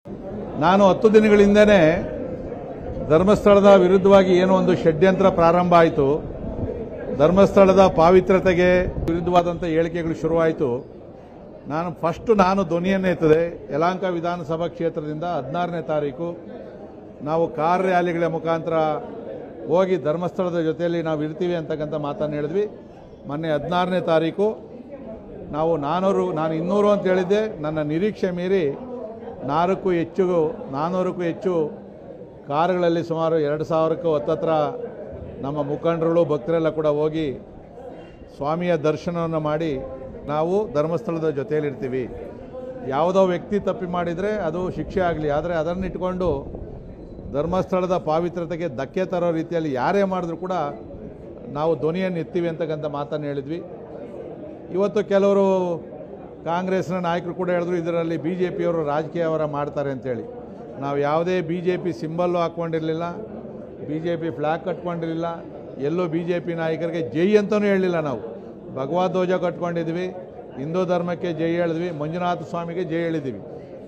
ನಾನು 10 ದಿನಗಳಿಂದನೇ ಧರ್ಮಸ್ಥಳದ ವಿರುದ್ಧವಾಗಿ ಏನೋ ಒಂದು ಷಡ್ಯಂತ್ರ ಪ್ರಾರಂಭ ಆಯಿತು. ಧರ್ಮಸ್ಥಳದ ಪಾವಿತ್ರ್ಯತೆಗೆ ವಿರುದ್ಧವಾದಂಥ ಹೇಳಿಕೆಗಳು ಶುರುವಾಯಿತು. ನಾನು ಧ್ವನಿಯನ್ನು ಎತ್ತದೆ. ಯಲಹಂಕ ವಿಧಾನಸಭಾ ಕ್ಷೇತ್ರದಿಂದ 16ನೇ ತಾರೀಕು ನಾವು ಕಾರ್ ರ್ಯಾಲಿಗಳ ಮುಖಾಂತರ ಹೋಗಿ ಧರ್ಮಸ್ಥಳದ ಜೊತೆಯಲ್ಲಿ ನಾವು ಇರ್ತೀವಿ ಅಂತಕ್ಕಂಥ ಮಾತನ್ನು ಹೇಳಿದ್ವಿ. ಮೊನ್ನೆ 16ನೇ ತಾರೀಕು ನಾವು ನಾನು 200 ಅಂತ ಹೇಳಿದ್ದೆ. ನನ್ನ ನಿರೀಕ್ಷೆ ಮೀರಿ 400ಕ್ಕೂ ಹೆಚ್ಚು ಕಾರುಗಳಲ್ಲಿ ಸುಮಾರು 2000ಕ್ಕೂ ಹತ್ತತ್ರ ನಮ್ಮ ಮುಖಂಡರುಗಳು ಭಕ್ತರೆಲ್ಲ ಕೂಡ ಹೋಗಿ ಸ್ವಾಮಿಯ ದರ್ಶನವನ್ನು ಮಾಡಿ ನಾವು ಧರ್ಮಸ್ಥಳದ ಜೊತೆಯಲ್ಲಿರ್ತೀವಿ. ಯಾವುದೋ ವ್ಯಕ್ತಿ ತಪ್ಪಿ ಮಾಡಿದರೆ ಅದು ಶಿಕ್ಷೆ ಆಗಲಿ, ಆದರೆ ಅದನ್ನಿಟ್ಕೊಂಡು ಧರ್ಮಸ್ಥಳದ ಪಾವಿತ್ರ್ಯತೆಗೆ ಧಕ್ಕೆ ತರೋ ರೀತಿಯಲ್ಲಿ ಯಾರೇ ಮಾಡಿದ್ರು ಕೂಡ ನಾವು ಧ್ವನಿಯನ್ನು ಎತ್ತೀವಿ ಅಂತಕ್ಕಂಥ ಮಾತನ್ನು ಹೇಳಿದ್ವಿ. ಇವತ್ತು ಕೆಲವರು ಕಾಂಗ್ರೆಸ್ನ ನಾಯಕರು ಕೂಡ ಹೇಳಿದ್ರು ಇದರಲ್ಲಿ BJPಯವರು ರಾಜಕೀಯವರ ಮಾಡ್ತಾರೆ ಅಂತೇಳಿ. ನಾವು ಯಾವುದೇ BJP ಸಿಂಬಲ್ಲು ಹಾಕ್ಕೊಂಡಿರಲಿಲ್ಲ, BJP ಫ್ಲ್ಯಾಗ್ ಕಟ್ಕೊಂಡಿರಲಿಲ್ಲ, ಎಲ್ಲೂ BJP ನಾಯಕರಿಗೆ ಜೈ ಅಂತಲೂ ಹೇಳಲಿಲ್ಲ. ನಾವು ಭಗವದ್ಧ್ವಜ ಕಟ್ಕೊಂಡಿದ್ವಿ, ಹಿಂದೂ ಧರ್ಮಕ್ಕೆ ಜೈ ಹೇಳಿದ್ವಿ, ಮಂಜುನಾಥ ಸ್ವಾಮಿಗೆ ಜೈ ಹೇಳಿದ್ವಿ.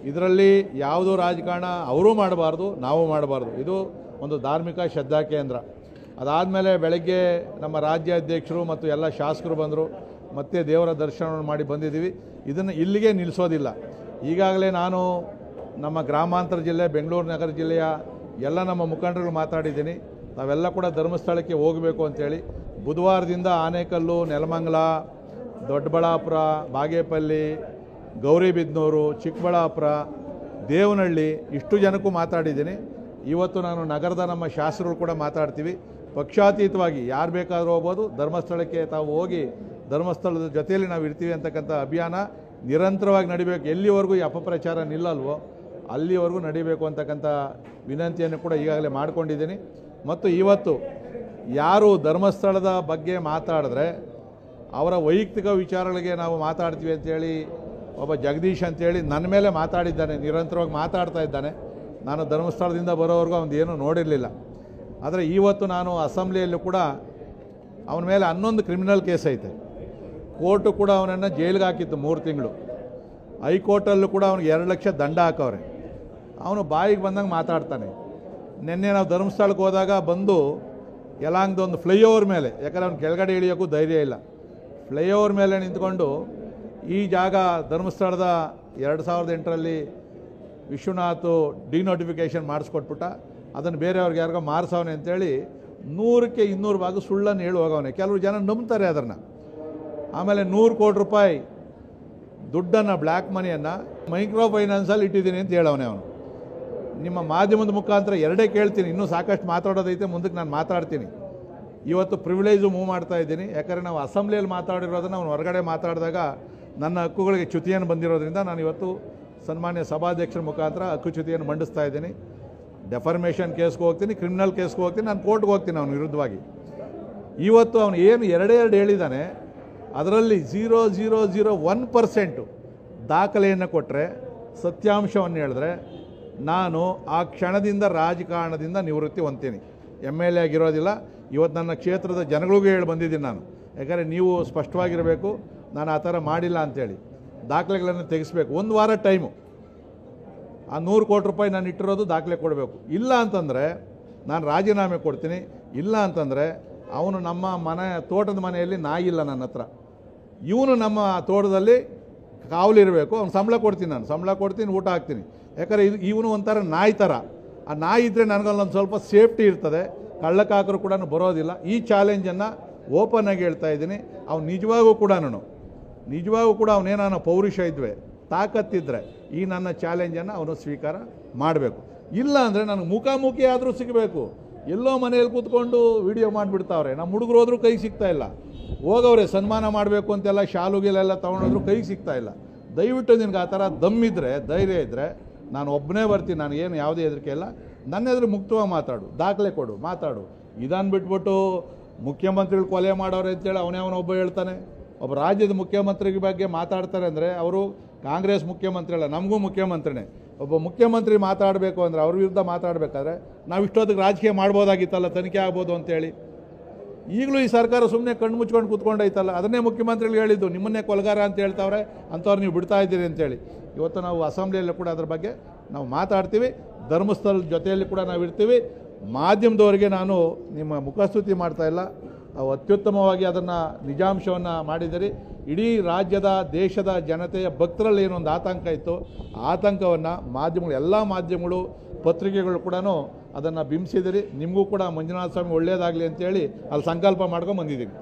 ಇದರಲ್ಲಿ ಯಾವುದೂ ರಾಜಕಾರಣ ಅವರೂ ಮಾಡಬಾರ್ದು, ನಾವು ಮಾಡಬಾರ್ದು. ಇದು ಒಂದು ಧಾರ್ಮಿಕ ಶ್ರದ್ಧಾ ಕೇಂದ್ರ. ಅದಾದಮೇಲೆ ಬೆಳಗ್ಗೆ ನಮ್ಮ ರಾಜ್ಯಾಧ್ಯಕ್ಷರು ಮತ್ತು ಎಲ್ಲ ಶಾಸಕರು ಬಂದರು, ಮತ್ತೆ ದೇವರ ದರ್ಶನವನ್ನು ಮಾಡಿ ಬಂದಿದ್ದೀವಿ. ಇದನ್ನು ಇಲ್ಲಿಗೆ ನಿಲ್ಲಿಸೋದಿಲ್ಲ. ಈಗಾಗಲೇ ನಾನು ನಮ್ಮ ಗ್ರಾಮಾಂತರ ಜಿಲ್ಲೆ ಬೆಂಗಳೂರು ನಗರ ಜಿಲ್ಲೆಯ ಎಲ್ಲ ನಮ್ಮ ಮುಖಂಡರುಗಳು ಮಾತಾಡಿದ್ದೀನಿ. ನಾವೆಲ್ಲ ಕೂಡ ಧರ್ಮಸ್ಥಳಕ್ಕೆ ಹೋಗಬೇಕು ಅಂತೇಳಿ. ಬುಧವಾರದಿಂದ ಆನೇಕಲ್ಲು, ನೆಲಮಂಗಲ, ದೊಡ್ಡಬಳ್ಳಾಪುರ, ಬಾಗೇಪಲ್ಲಿ, ಗೌರಿಬಿದನೂರು, ಚಿಕ್ಕಬಳ್ಳಾಪುರ, ದೇವನಹಳ್ಳಿ ಇಷ್ಟು ಜನಕ್ಕೂ ಮಾತಾಡಿದ್ದೀನಿ. ಇವತ್ತು ನಾನು ನಗರದ ನಮ್ಮ ಶಾಸಕರು ಕೂಡ ಮಾತಾಡ್ತೀವಿ. ಪಕ್ಷಾತೀತವಾಗಿ ಯಾರು ಬೇಕಾದರೂ ಹೋಗ್ಬೋದು, ಧರ್ಮಸ್ಥಳಕ್ಕೆ ತಾವು ಹೋಗಿ ಧರ್ಮಸ್ಥಳದ ಜೊತೆಯಲ್ಲಿ ನಾವು ಇರ್ತೀವಿ ಅಂತಕ್ಕಂಥ ಅಭಿಯಾನ ನಿರಂತರವಾಗಿ ನಡಿಬೇಕು. ಎಲ್ಲಿವರೆಗೂ ಈ ಅಪಪ್ರಚಾರ ನಿಲ್ಲಲ್ವೋ ಅಲ್ಲಿವರೆಗೂ ನಡಿಬೇಕು ಅಂತಕ್ಕಂಥ ವಿನಂತಿಯನ್ನು ಕೂಡ ಈಗಾಗಲೇ ಮಾಡಿಕೊಂಡಿದ್ದೀನಿ. ಮತ್ತು ಇವತ್ತು ಯಾರು ಧರ್ಮಸ್ಥಳದ ಬಗ್ಗೆ ಮಾತಾಡಿದ್ರೆ ಅವರ ವೈಯಕ್ತಿಕ ವಿಚಾರಗಳಿಗೆ ನಾವು ಮಾತಾಡ್ತೀವಿ ಅಂತೇಳಿ ಒಬ್ಬ ಜಗದೀಶ್ ಅಂತೇಳಿ ನನ್ನ ಮೇಲೆ ಮಾತಾಡಿದ್ದಾನೆ, ನಿರಂತರವಾಗಿ ಮಾತಾಡ್ತಾ ಇದ್ದಾನೆ. ನಾನು ಧರ್ಮಸ್ಥಳದಿಂದ ಬರೋವರೆಗೂ ಅವನು ಏನೂ ನೋಡಿರಲಿಲ್ಲ. ಆದರೆ ಇವತ್ತು ನಾನು ಅಸೆಂಬ್ಲಿಯಲ್ಲೂ ಕೂಡ ಅವನ ಮೇಲೆ 11 ಕ್ರಿಮಿನಲ್ ಕೇಸ್ ಐತೆ. ಕೋರ್ಟು ಕೂಡ ಅವನನ್ನು ಜೈಲಿಗೆ ಹಾಕಿತ್ತು 3 ತಿಂಗಳು. ಹೈಕೋರ್ಟಲ್ಲೂ ಕೂಡ ಅವನಿಗೆ 2 ಲಕ್ಷ ದಂಡ ಹಾಕವ್ರೆ. ಅವನು ಬಾಯಿಗೆ ಬಂದಂಗೆ ಮಾತಾಡ್ತಾನೆ. ನಿನ್ನೆ ನಾವು ಧರ್ಮಸ್ಥಳಕ್ಕೆ ಹೋದಾಗ ಬಂದು ಯಲಹಂಕದೊಂದು ಫ್ಲೈಓವರ್ ಮೇಲೆ, ಯಾಕಂದರೆ ಅವ್ನು ಕೆಳಗಡೆ ಇಳಿಯೋಕ್ಕೂ ಧೈರ್ಯ ಇಲ್ಲ, ಫ್ಲೈಓವರ್ ಮೇಲೆ ನಿಂತ್ಕೊಂಡು ಈ ಜಾಗ ಧರ್ಮಸ್ಥಳದ 2008ರಲ್ಲಿ ವಿಶ್ವನಾಥ್ ಡಿನೋಟಿಫಿಕೇಷನ್ ಮಾಡಿಸ್ಕೊಟ್ಬಿಟ್ಟ, ಅದನ್ನು ಬೇರೆಯವ್ರಿಗೆ ಯಾರಿಗೋ ಮಾರಿಸವನೆ ಅಂತೇಳಿ 100ಕ್ಕೆ 200 ಭಾಗ ಸುಳ್ಳನ್ನು ಹೇಳಿ ಹೋಗವನೆ. ಕೆಲವರು ಜನ ನಂಬ್ತಾರೆ ಅದನ್ನು. ಆಮೇಲೆ 100 ಕೋಟಿ ರೂಪಾಯಿ ದುಡ್ಡನ್ನು, ಬ್ಲ್ಯಾಕ್ ಮನಿಯನ್ನು ಮೈಕ್ರೋ ಫೈನಾನ್ಸಲ್ಲಿ ಇಟ್ಟಿದ್ದೀನಿ ಅಂತ ಹೇಳವನೆ ಅವನು. ನಿಮ್ಮ ಮಾಧ್ಯಮದ ಮುಖಾಂತರ ಎರಡೇ ಕೇಳ್ತೀನಿ, ಇನ್ನೂ ಸಾಕಷ್ಟು ಮಾತಾಡೋದೈತೆ, ಮುಂದಕ್ಕೆ ನಾನು ಮಾತಾಡ್ತೀನಿ. ಇವತ್ತು ಪ್ರಿವಿಲೇಜು ಮೂವ್ ಮಾಡ್ತಾ ಇದ್ದೀನಿ. ಯಾಕಂದರೆ ನಾವು ಅಸೆಂಬ್ಲಿಯಲ್ಲಿ ಮಾತಾಡಿರೋದನ್ನು ಅವನು ಹೊರಗಡೆ ಮಾತಾಡಿದಾಗ ನನ್ನ ಹಕ್ಕುಗಳಿಗೆ ಚ್ಯುತಿಯನ್ನು ಬಂದಿರೋದ್ರಿಂದ ನಾನು ಇವತ್ತು ಸನ್ಮಾನ್ಯ ಸಭಾಧ್ಯಕ್ಷರ ಮುಖಾಂತರ ಹಕ್ಕುಚ್ಯುತಿಯನ್ನು ಮಂಡಿಸ್ತಾ ಇದ್ದೀನಿ. ಡೆಫರ್ಮೇಷನ್ ಕೇಸ್ಗೆ ಹೋಗ್ತೀನಿ, ಕ್ರಿಮಿನಲ್ ಕೇಸ್ಗೆ ಹೋಗ್ತೀನಿ, ನಾನು ಕೋರ್ಟ್ಗೆ ಹೋಗ್ತೀನಿ ಅವನ ವಿರುದ್ಧವಾಗಿ. ಇವತ್ತು ಅವನು ಏನು 2 ಹೇಳಿದ್ದಾನೆ, ಅದರಲ್ಲಿ 0.001% ದಾಖಲೆಯನ್ನು ಕೊಟ್ಟರೆ, ಸತ್ಯಾಂಶವನ್ನು ಹೇಳಿದ್ರೆ ನಾನು ಆ ಕ್ಷಣದಿಂದ ರಾಜಕಾರಣದಿಂದ ನಿವೃತ್ತಿ ಹೊಂದ್ತೀನಿ. MLA ಆಗಿರೋದಿಲ್ಲ. ಇವತ್ತು ನನ್ನ ಕ್ಷೇತ್ರದ ಜನಗಳಿಗೂ ಹೇಳಿ ಬಂದಿದ್ದೀನಿ ನಾನು. ಯಾಕಂದರೆ ನೀವು ಸ್ಪಷ್ಟವಾಗಿರಬೇಕು, ನಾನು ಆ ಥರ ಮಾಡಿಲ್ಲ ಅಂಥೇಳಿ. ದಾಖಲೆಗಳನ್ನು ತೆಗೆಸಬೇಕು. 1 ವಾರ ಟೈಮು. ಆ 100 ಕೋಟಿ ರೂಪಾಯಿ ನಾನು ಇಟ್ಟಿರೋದು ದಾಖಲೆ ಕೊಡಬೇಕು. ಇಲ್ಲ ಅಂತಂದರೆ ನಾನು ರಾಜೀನಾಮೆ ಕೊಡ್ತೀನಿ. ಇಲ್ಲ ಅಂತಂದರೆ ಅವನು ನಮ್ಮ ತೋಟದ ಮನೆಯಲ್ಲಿ ನಾಯಿ ಇಲ್ಲ ನನ್ನ ಹತ್ರ, ಇವನು ನಮ್ಮ ತೋಟದಲ್ಲಿ ಕಾವಲಿರಬೇಕು. ಅವ್ನು ಸಂಬಳ ಕೊಡ್ತೀನಿ, ನಾನು ಸಂಬಳ ಕೊಡ್ತೀನಿ, ಊಟ ಹಾಕ್ತೀನಿ. ಯಾಕಂದರೆ ಇವನು ಒಂಥರ ನಾಯಿ ಥರ. ಆ ನಾಯಿ ಇದ್ದರೆ ನನಗಲ್ಲೊಂದು ಸ್ವಲ್ಪ ಸೇಫ್ಟಿ ಇರ್ತದೆ, ಕಳ್ಳಕ್ಕಾಕರು ಕೂಡ ಬರೋದಿಲ್ಲ. ಈ ಚಾಲೆಂಜನ್ನು ಓಪನ್ ಆಗಿ ಹೇಳ್ತಾ ಇದ್ದೀನಿ. ಅವ್ನು ನಿಜವಾಗೂ ಕೂಡ ಅವನೇನೋ ಪೌರುಷ ಇದ್ದರೆ, ತಾಕತ್ತಿದ್ದರೆ ಈ ನನ್ನ ಚಾಲೆಂಜನ್ನು ಅವನು ಸ್ವೀಕಾರ ಮಾಡಬೇಕು. ಇಲ್ಲ ಅಂದರೆ ನನಗೆ ಮುಖಾಮುಖಿ ಆದರೂ ಸಿಗಬೇಕು. ಎಲ್ಲೋ ಮನೆಯಲ್ಲಿ ಕೂತ್ಕೊಂಡು ವಿಡಿಯೋ ಮಾಡಿಬಿಡ್ತಾವ್ರೆ. ನಮ್ಮ ಹುಡುಗರು ಹೋದ್ರೂ ಕೈಗೆ ಸಿಗ್ತಾ ಇಲ್ಲ. ಹೋಗವ್ರೆ ಸನ್ಮಾನ ಮಾಡಬೇಕು ಅಂತೆಲ್ಲ ಶಾಲುಗಿಲೆಲ್ಲ ತೊಗೊಂಡೋದ್ರು ಕೈಗೆ ಸಿಗ್ತಾ ಇಲ್ಲ. ದಯವಿಟ್ಟು ನಿನಗೆ ಆ ಥರ ದಮ್ಮಿದ್ರೆ, ಧೈರ್ಯ ಇದ್ದರೆ ನಾನು ಒಬ್ಬನೇ ಬರ್ತೀನಿ. ನನಗೇನು ಯಾವುದೇ ಹೆದರಿಕೆ ಇಲ್ಲ. ನನ್ನ ಎದುರು ಮುಕ್ತವಾಗಿ ಮಾತಾಡು, ದಾಖಲೆ ಕೊಡು, ಮಾತಾಡು. ಇದನ್ನು ಬಿಟ್ಬಿಟ್ಟು ಮುಖ್ಯಮಂತ್ರಿಗಳು ಕೊಲೆ ಮಾಡೋರು ಅಂತೇಳಿ ಅವನೊಬ್ಬ ಹೇಳ್ತಾನೆ. ಒಬ್ಬ ರಾಜ್ಯದ ಮುಖ್ಯಮಂತ್ರಿ ಬಗ್ಗೆ ಮಾತಾಡ್ತಾರೆ ಅಂದರೆ ಅವರು ಕಾಂಗ್ರೆಸ್ ಮುಖ್ಯಮಂತ್ರಿ ಅಲ್ಲ, ನಮಗೂ ಮುಖ್ಯಮಂತ್ರಿನೇ. ಒಬ್ಬ ಮುಖ್ಯಮಂತ್ರಿ ಮಾತಾಡಬೇಕು ಅಂದರೆ ಅವ್ರ ವಿರುದ್ಧ ಮಾತಾಡಬೇಕಾದ್ರೆ ನಾವು ಇಷ್ಟೊತ್ತಿಗೆ ರಾಜಕೀಯ ಮಾಡ್ಬೋದಾಗಿತ್ತಲ್ಲ, ತನಿಖೆ ಆಗ್ಬೋದು ಅಂತೇಳಿ. ಈಗಲೂ ಈ ಸರ್ಕಾರ ಸುಮ್ಮನೆ ಕಣ್ಣು ಮುಚ್ಕೊಂಡು ಕೂತ್ಕೊಂಡೈತಲ್ಲ. ಅದನ್ನೇ ಮುಖ್ಯಮಂತ್ರಿಗಳು ಹೇಳಿದ್ದು, ನಿಮ್ಮನ್ನೇ ಕೊಲಗಾರ ಅಂತ ಹೇಳ್ತಾವ್ರೆ, ಅಂಥವ್ರು ನೀವು ಬಿಡ್ತಾ ಇದ್ದೀರಿ ಅಂತೇಳಿ. ಇವತ್ತು ನಾವು ಅಸೆಂಬ್ಲಿಯಲ್ಲೂ ಕೂಡ ಅದ್ರ ಬಗ್ಗೆ ನಾವು ಮಾತಾಡ್ತೀವಿ. ಧರ್ಮಸ್ಥಳದ ಜೊತೆಯಲ್ಲಿ ಕೂಡ ನಾವು ಇರ್ತೀವಿ. ಮಾಧ್ಯಮದವರಿಗೆ ನಾನು ನಿಮ್ಮ ಮುಖಸ್ತುತಿ ಮಾಡ್ತಾ ಇಲ್ಲ, ನಾವು ಅತ್ಯುತ್ತಮವಾಗಿ ಅದನ್ನು ನಿಜಾಂಶವನ್ನು ಮಾಡಿದಿರಿ. ಇಡೀ ರಾಜ್ಯದ ದೇಶದ ಜನತೆಯ ಭಕ್ತರಲ್ಲಿ ಏನೊಂದು ಆತಂಕ ಇತ್ತು, ಆತಂಕವನ್ನು ಮಾಧ್ಯಮಗಳು, ಎಲ್ಲ ಮಾಧ್ಯಮಗಳು, ಪತ್ರಿಕೆಗಳು ಕೂಡ ಅದನ್ನು ಬಿಂಬಿಸಿದಿರಿ. ನಿಮಗೂ ಕೂಡ ಮಂಜುನಾಥ ಸ್ವಾಮಿ ಒಳ್ಳೆಯದಾಗಲಿ ಅಂತೇಳಿ ಅಲ್ಲಿ ಸಂಕಲ್ಪ ಮಾಡ್ಕೊಂಡು ಬಂದಿದ್ದೀವಿ.